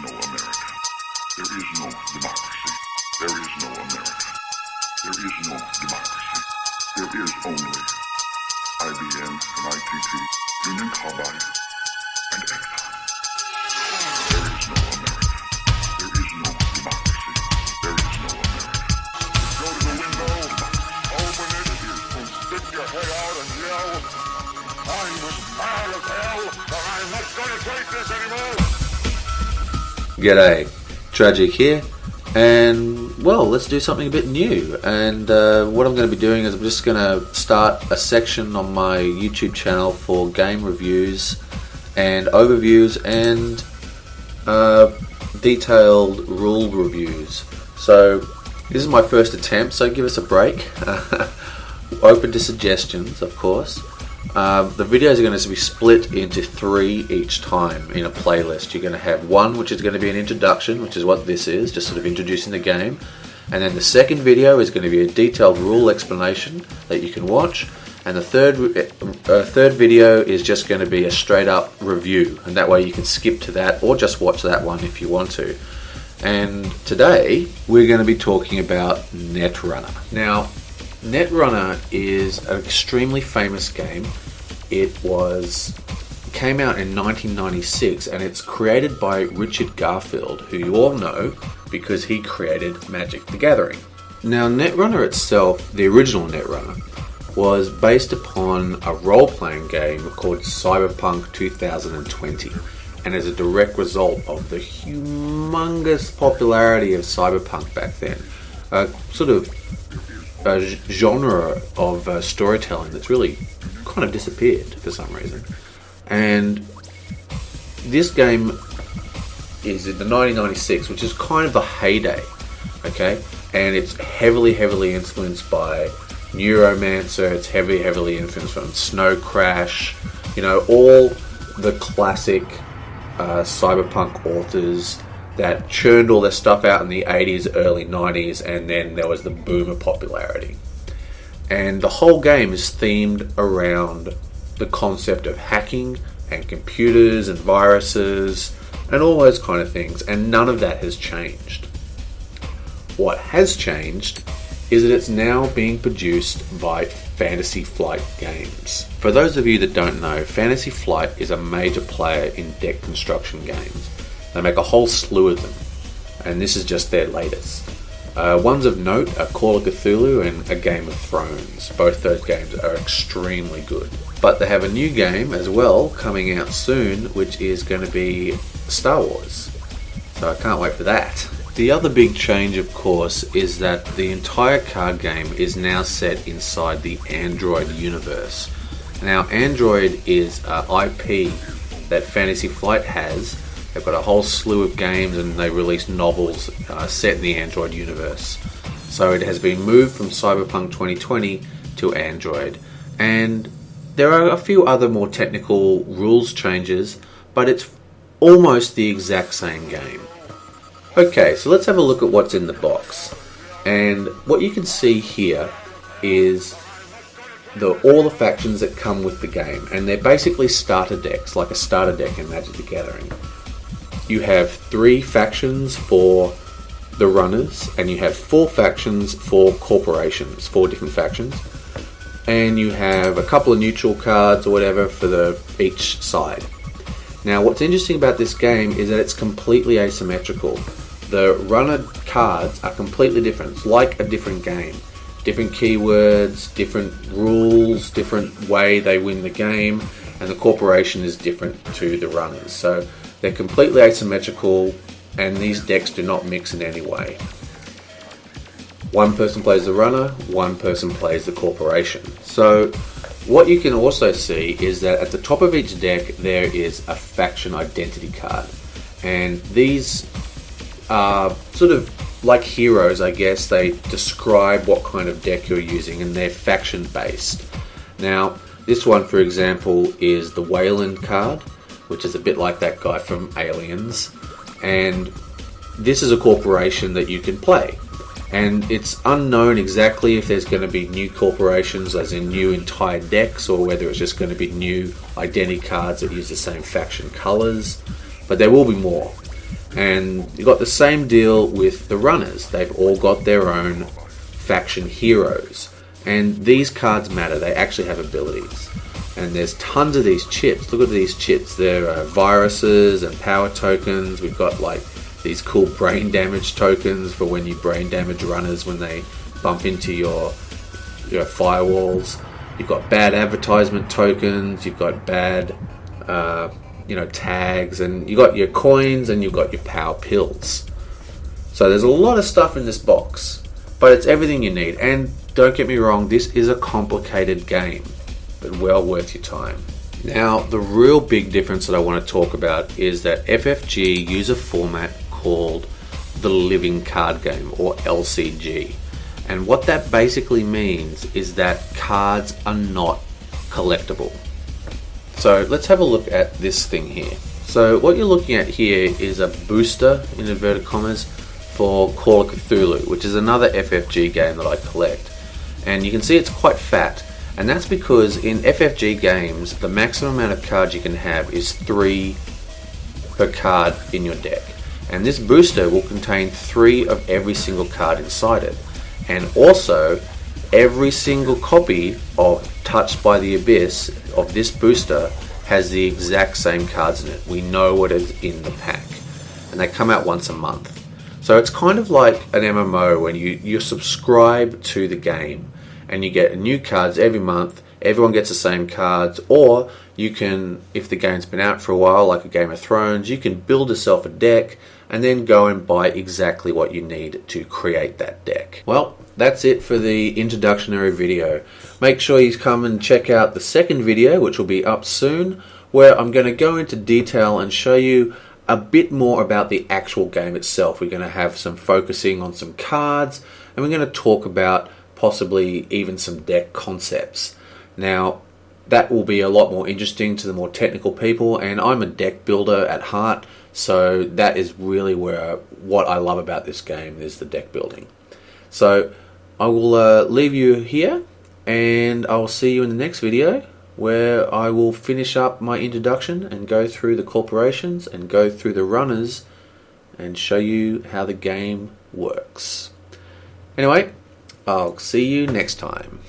no America. There is no democracy. There is no America. There is no democracy. There is only IBM and ITT, Union Carbide, and Exxon. There is no America. There is no democracy. There is no America. Go to the window, open it, and stick your head out and yell, I'm as mad as hell, and I'm not going to take this anymore. G'day, Tragic here, and well, let's do something a bit new. And what I'm going to be doing is I'm just going to start a section on my YouTube channel for game reviews and overviews and detailed rule reviews. So this is my first attempt, so give us a break. Open to suggestions, of course. The videos are going to be split into 3 each time in a playlist. You're going to have one which is going to be an introduction, which is what this is, just sort of introducing the game. And then the second video is going to be a detailed rule explanation that you can watch. And the third video is just going to be a straight up review. And that way you can skip to that or just watch that one if you want to. And today we're going to be talking about Netrunner. Now, Netrunner is an extremely famous game. It came out in 1996 and it's created by Richard Garfield, who you all know because he created Magic the Gathering. Now, Netrunner itself, the original Netrunner, was based upon a role-playing game called Cyberpunk 2020 and is a direct result of the humongous popularity of Cyberpunk back then. Sort of a genre of storytelling that's really kind of disappeared for some reason. And this game is in the 1996, which is kind of the heyday, okay? And it's heavily influenced by Neuromancer, it's heavily influenced from Snow Crash, you know, all the classic cyberpunk authors that churned all their stuff out in the 80s, early 90s, and then there was the boom of popularity. And the whole game is themed around the concept of hacking and computers and viruses and all those kind of things, and none of that has changed. What has changed is that it's now being produced by Fantasy Flight Games. For those of you that don't know, Fantasy Flight is a major player in deck construction games. They make a whole slew of them, and this is just their latest. Ones of note are Call of Cthulhu and A Game of Thrones. Both those games are extremely good. But they have a new game as well coming out soon, which is going to be Star Wars. So I can't wait for that. The other big change, of course, is that the entire card game is now set inside the Android universe. Now, Android is IP that Fantasy Flight has. They've got a whole slew of games and they release novels set in the Android universe. So it has been moved from Cyberpunk 2020 to Android. And there are a few other more technical rules changes, but it's almost the exact same game. Okay, so let's have a look at what's in the box. And what you can see here is all the factions that come with the game. And they're basically starter decks, like a starter deck in Magic the Gathering. You have 3 factions for the runners, and you have 4 factions for corporations, 4 different factions. And you have a couple of neutral cards or whatever for each side. Now, what's interesting about this game is that it's completely asymmetrical. The runner cards are completely different. It's like a different game. Different keywords, different rules, different way they win the game, and the corporation is different to the runners. So they're completely asymmetrical, and these decks do not mix in any way. One person plays the runner, one person plays the corporation. So what you can also see is that at the top of each deck there is a faction identity card. And these are sort of like heroes, I guess. They describe what kind of deck you're using, and they're faction based. Now, this one, for example, is the Wayland card, which is a bit like that guy from Aliens. And this is a corporation that you can play. And it's unknown exactly if there's going to be new corporations, as in new entire decks, or whether it's just going to be new identity cards that use the same faction colors. But there will be more. And you got the same deal with the runners. They've all got their own faction heroes. And these cards matter. They actually have abilities. And there's tons of these chips. Look at these chips. They're viruses and power tokens. We've got like these cool brain damage tokens for when you brain damage runners when they bump into your firewalls. You've got bad advertisement tokens. You've got bad tags, and you've got your coins, and you've got your power pills. So there's a lot of stuff in this box, but it's everything you need. And don't get me wrong, this is a complicated game, but well worth your time. Now, the real big difference that I want to talk about is that FFG use a format called the Living Card Game, or LCG. And what that basically means is that cards are not collectible. So let's have a look at this thing here. So what you're looking at here is a booster, in inverted commas, for Call of Cthulhu, which is another FFG game that I collect. And you can see it's quite fat. And that's because in FFG games, the maximum amount of cards you can have is 3 per card in your deck. And this booster will contain 3 of every single card inside it. And also, every single copy of Touched by the Abyss of this booster has the exact same cards in it. We know what is in the pack. And they come out once a month. So it's kind of like an MMO when you subscribe to the game and you get new cards every month. Everyone gets the same cards. Or you can, if the game's been out for a while, like a Game of Thrones, you can build yourself a deck and then go and buy exactly what you need to create that deck. Well, that's it for the introductory video. Make sure you come and check out the second video, which will be up soon, where I'm going to go into detail and show you a bit more about the actual game itself. We're going to have some focusing on some cards, and we're going to talk about possibly even some deck concepts. Now, that will be a lot more interesting to the more technical people, and I'm a deck builder at heart, so that is really what I love about this game is the deck building. So I will leave you here, and I will see you in the next video, where I will finish up my introduction and go through the corporations and go through the runners and show you how the game works. Anyway, I'll see you next time.